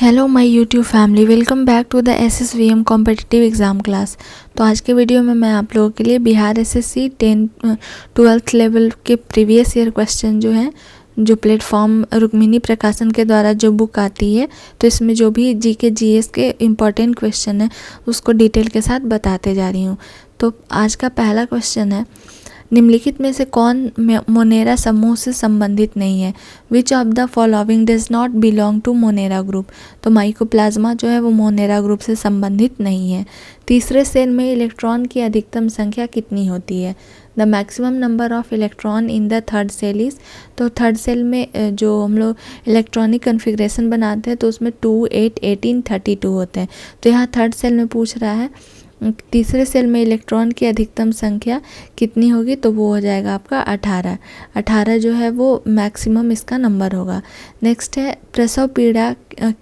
Hello my YouTube family, welcome back to the SSVM competitive exam class. तो आज के video में मैं आप लोगों के लिए बिहार एसएससी 12th लेवल के प्रीवियस ईयर क्वेश्चन जो हैं, जो प्लेटफॉर्म रुक्मिणी प्रकाशन के द्वारा जो बुक आती है, तो इसमें जो भी जीके जीएस के इम्पॉर्टेंट क्वेश्चन है उसको डिटेल के साथ बताते जा रही हूँ। तो आज का पहला क्वेश्चन है, निम्नलिखित में से कौन मोनेरा समूह से संबंधित नहीं है? Which of the following does not belong to Monera group? तो माइकोप्लाज्मा जो है वो मोनेरा ग्रुप से संबंधित नहीं है। तीसरे सेल में इलेक्ट्रॉन की अधिकतम संख्या कितनी होती है? The maximum number of electron in the third shell is. तो थर्ड सेल में जो हम लोग इलेक्ट्रॉनिक कन्फिग्रेशन बनाते हैं तो उसमें 2, 8, 18, 32 होते हैं। तो यहाँ थर्ड सेल में पूछ रहा है तीसरे सेल में इलेक्ट्रॉन की अधिकतम संख्या कितनी होगी, तो वो हो जाएगा आपका 18। 18 जो है वो मैक्सिमम इसका नंबर होगा। नेक्स्ट है, प्रसव पीड़ा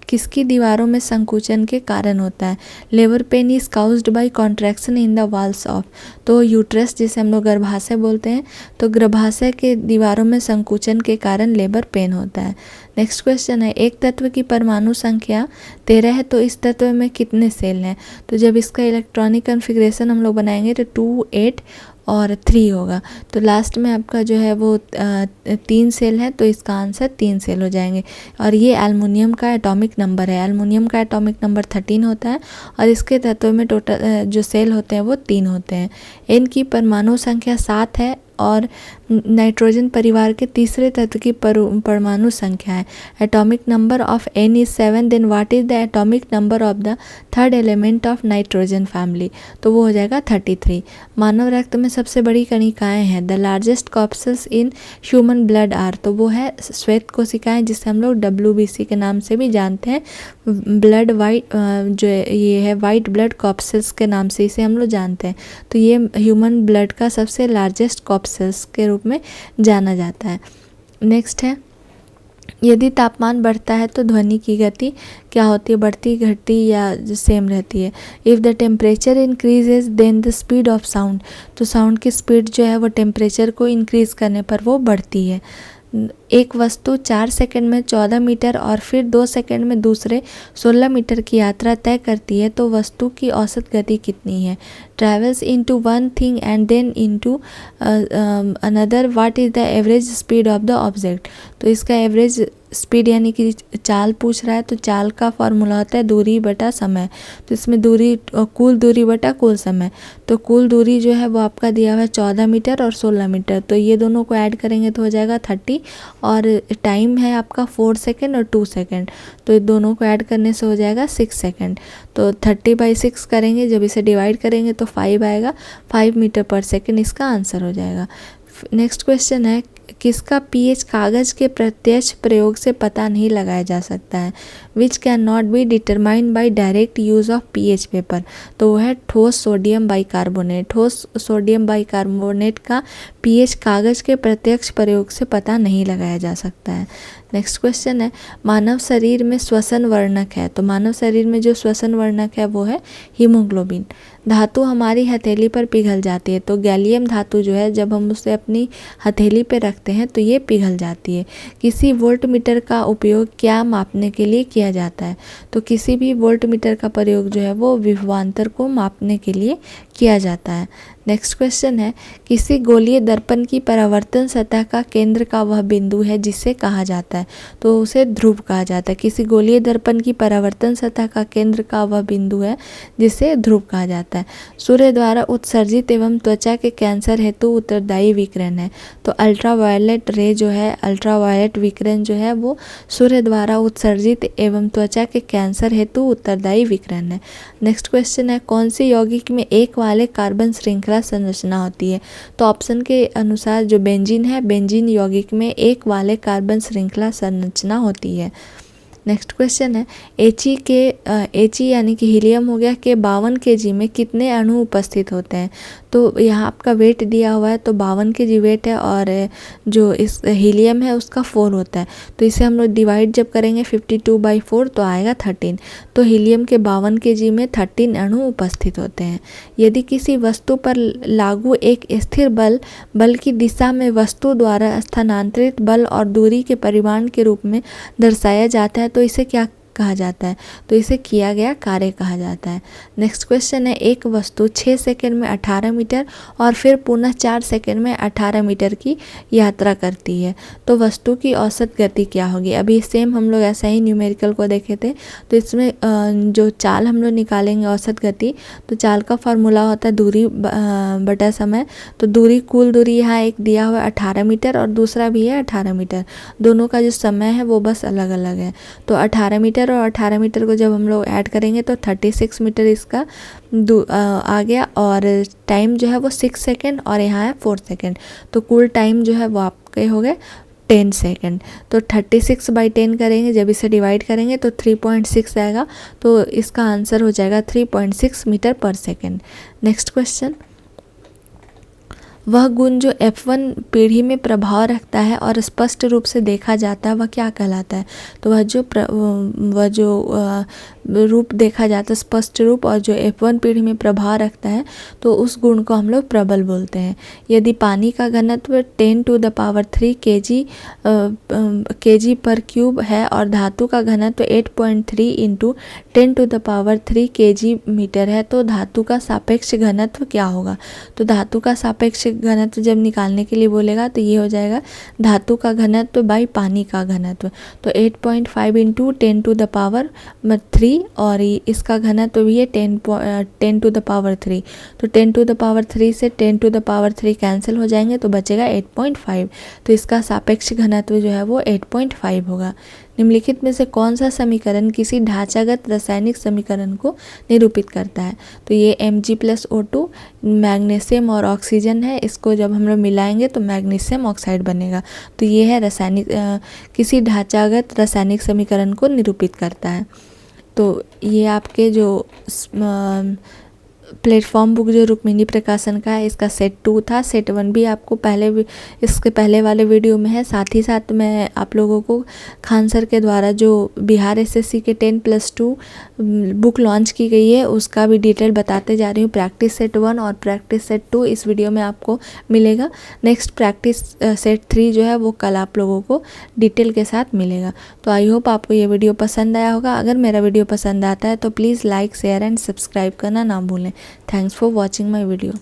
किसकी दीवारों में संकुचन के कारण होता है? Labour pain is caused bye contraction in the walls of. तो यूट्रस जिसे हम लोग गर्भाशय बोलते हैं, तो गर्भाशय के दीवारों में संकुचन के कारण लेबर पेन होता है। नेक्स्ट क्वेश्चन है, एक तत्व की परमाणु संख्या 13 है तो इस तत्व में कितने सेल हैं? तो जब इसका इलेक्ट्रॉनिक कन्फिग्रेशन हम लोग बनाएंगे तो 2, 8 और 3 होगा। तो लास्ट में आपका जो है वो 3 सेल है, तो इसका आंसर 3 सेल हो जाएंगे। और ये एल्युमिनियम का एटॉमिक नंबर है। एल्युमिनियम का एटॉमिक नंबर 13 होता है और इसके तत्व में टोटल जो सेल होते हैं वो 3 होते हैं। एन की परमाणु संख्या 7 है और नाइट्रोजन परिवार के तीसरे तत्व की परमाणु संख्या है। Atomic number of N is 7, then what is the atomic number of the third element of nitrogen family? तो वो हो जाएगा 33। मानव रक्त में सबसे बड़ी कणिकाएं हैं। The largest corpuscles in human blood are. तो वो है श्वेत कोशिकाएं, जिसे हम लोग WBC के नाम से भी जानते हैं। ब्लड वाइट जो ये है वाइट ब्लड कॉर्पसेस के नाम से इसे हम लोग जानते हैं। तो ये ह्यूमन ब्लड का सबसे लार्जेस्ट कॉर्पसेस के रूप में जाना जाता है। नेक्स्ट है, यदि तापमान बढ़ता है तो ध्वनि की गति क्या होती है? बढ़ती, घटती या सेम रहती है? If the temperature increases then the speed of sound. तो साउंड की स्पीड जो है वो टेम्परेचर को इंक्रीज़ करने पर वो बढ़ती है। एक वस्तु 4 सेकंड में 14 मीटर और फिर 2 सेकंड में दूसरे 16 मीटर की यात्रा तय करती है, तो वस्तु की औसत गति कितनी है? Travels into one thing and then into another, what is the average speed of the object? तो इसका एवरेज स्पीड यानी कि चाल पूछ रहा है, तो चाल का फॉर्मूला होता है दूरी बटा समय। तो इसमें दूरी कुल दूरी बटा कुल समय। तो कुल दूरी जो है वो आपका दिया हुआ है 14 मीटर और 16 मीटर। तो ये दोनों को ऐड करेंगे तो हो जाएगा 30 और टाइम है आपका 4 सेकेंड और 2 सेकेंड। तो दोनों को ऐड करने से हो जाएगा 6 सेकेंड। तो 30/6 करेंगे, जब इसे डिवाइड करेंगे तो 5 आएगा। 5 मीटर पर सेकेंड इसका आंसर हो जाएगा। नेक्स्ट क्वेश्चन है, किसका pH कागज़ के प्रत्यक्ष प्रयोग से पता नहीं लगाया जा सकता है? Which can not be determined by direct use of pH paper. तो वो है ठोस सोडियम बाइकार्बोनेट। ठोस सोडियम बाइकार्बोनेट का pH कागज़ के प्रत्यक्ष प्रयोग से पता नहीं लगाया जा सकता है। नेक्स्ट क्वेश्चन है, मानव शरीर में श्वसन वर्णक है। तो मानव शरीर में जो श्वसन वर्णक है वो है हीमोग्लोबिन। धातु हमारी हथेली पर पिघल जाती है। तो गैलियम धातु जो है जब हम उसे अपनी हथेली पर रखते हैं तो ये पिघल जाती है। किसी वोल्टमीटर का उपयोग क्या मापने के लिए किया जाता है? तो किसी भी वोल्टमीटर का प्रयोग जो है वो विभवांतर को मापने के लिए किया जाता है। नेक्स्ट क्वेश्चन है, किसी गोलीय दर्पण की परावर्तन सतह का केंद्र का वह बिंदु है जिसे कहा जाता है? तो उसे ध्रुव कहा जाता है। किसी गोलीय दर्पण की परावर्तन सतह का केंद्र का वह बिंदु है जिसे ध्रुव कहा जाता है। सूर्य द्वारा उत्सर्जित एवं त्वचा के कैंसर हेतु उत्तरदायी विकिरण है। तो अल्ट्रावायलेट रे जो है, अल्ट्रावायलेट विकिरण जो है वो सूर्य द्वारा उत्सर्जित एवं त्वचा के कैंसर हेतु उत्तरदायी विकिरण है। नेक्स्ट क्वेश्चन है, कौन सी यौगिक में एक वाले कार्बन श्रृंखला संरचना होती है? तो ऑप्शन के अनुसार जो बेंजीन है, बेंजीन यौगिक में एक वाले कार्बन श्रृंखला संरचना होती है। नेक्स्ट क्वेश्चन है, एची यानी कि हीलियम हो गया के 52 kg में कितने अणु उपस्थित होते हैं? तो यहाँ आपका वेट दिया हुआ है, तो 52 kg वेट है और जो इस हीलियम है उसका 4 होता है। तो इसे हम लोग डिवाइड जब करेंगे 52/4 तो आएगा 13। तो हीलियम के 52 kg में 13 अणु उपस्थित होते हैं। यदि किसी वस्तु पर लागू एक स्थिर बल की दिशा में वस्तु द्वारा स्थानांतरित बल और दूरी के परिमाण के रूप में दर्शाया जाता है तो इसे क्या कहा जाता है? तो इसे किया गया कार्य कहा जाता है। नेक्स्ट क्वेश्चन है, एक वस्तु 6 सेकंड में 18 मीटर और फिर पुनः 4 सेकंड में 18 मीटर की यात्रा करती है, तो वस्तु की औसत गति क्या होगी? अभी सेम हम लोग ऐसा ही न्यूमेरिकल को देखे थे। तो इसमें जो चाल हम लोग निकालेंगे औसत गति, तो चाल का फार्मूला होता है दूरी बटा समय। तो दूरी, कुल दूरी यहाँ एक दिया हुआ है 18 मीटर और दूसरा भी है 18 मीटर, दोनों का जो समय है वो बस अलग अलग है। तो 18 मीटर और 18 मीटर को जब हम लोग ऐड करेंगे तो 36 मीटर इसका आ गया, और टाइम जो है वो 6 सेकेंड और यहाँ है 4 सेकेंड। तो कुल टाइम जो है वो आपके हो गए 10 सेकेंड। तो 36/10 करेंगे, जब इसे डिवाइड करेंगे तो 3.6 आएगा। तो इसका आंसर हो जाएगा 3.6 मीटर पर सेकेंड। नेक्स्ट क्वेश्चन, वह गुण जो F1 पीढ़ी में प्रभाव रखता है और स्पष्ट रूप से देखा जाता है वह क्या कहलाता है? तो वह जो रूप देखा जाता है, स्पष्ट रूप, और जो F1 पीढ़ी में प्रभाव रखता है, तो उस गुण को हम लोग प्रबल बोलते हैं। यदि पानी का घनत्व 10⁻³ kg पर क्यूब है और धातु का घनत्व 8.3 × 10⁻³ kg मीटर है, तो धातु का सापेक्ष घनत्व क्या होगा? तो धातु का सापेक्ष घनत्व जब निकालने के लिए बोलेगा तो ये हो जाएगा धातु का घनत्व बाई पानी का घनत्व। तो 8.5 × 10⁻³ और इसका घनत्व भी है 10⁻³। तो 10⁻³ से 10⁻³ कैंसिल हो जाएंगे तो बचेगा 8.5। तो इसका सापेक्ष घनत्व जो है वो 8.5 होगा। निम्नलिखित में से कौन सा समीकरण किसी ढांचागत रासायनिक समीकरण को निरूपित करता है? तो ये Mg+O2 मैग्नीशियम और ऑक्सीजन है, इसको जब हम लोग मिलाएंगे तो मैग्नीशियम ऑक्साइड बनेगा। तो ये है रासायनिक किसी ढांचागत रासायनिक समीकरण को निरूपित करता है। तो ये आपके जो प्लेटफॉर्म बुक जो रुक्मिणी प्रकाशन का है, इसका सेट 2 था। सेट 1 भी आपको इसके पहले वाले वीडियो में है। साथ ही साथ मैं आप लोगों को खान सर के द्वारा जो बिहार एसएससी के 10+2 बुक लॉन्च की गई है उसका भी डिटेल बताते जा रही हूँ। प्रैक्टिस सेट 1 और प्रैक्टिस सेट 2 इस वीडियो में आपको मिलेगा। नेक्स्ट प्रैक्टिस सेट 3 जो है वो कल आप लोगों को डिटेल के साथ मिलेगा। तो आई होप आपको ये वीडियो पसंद आया होगा। अगर मेरा वीडियो पसंद आता है तो please like, share and subscribe करना ना भूलें। Thanks for watching my video.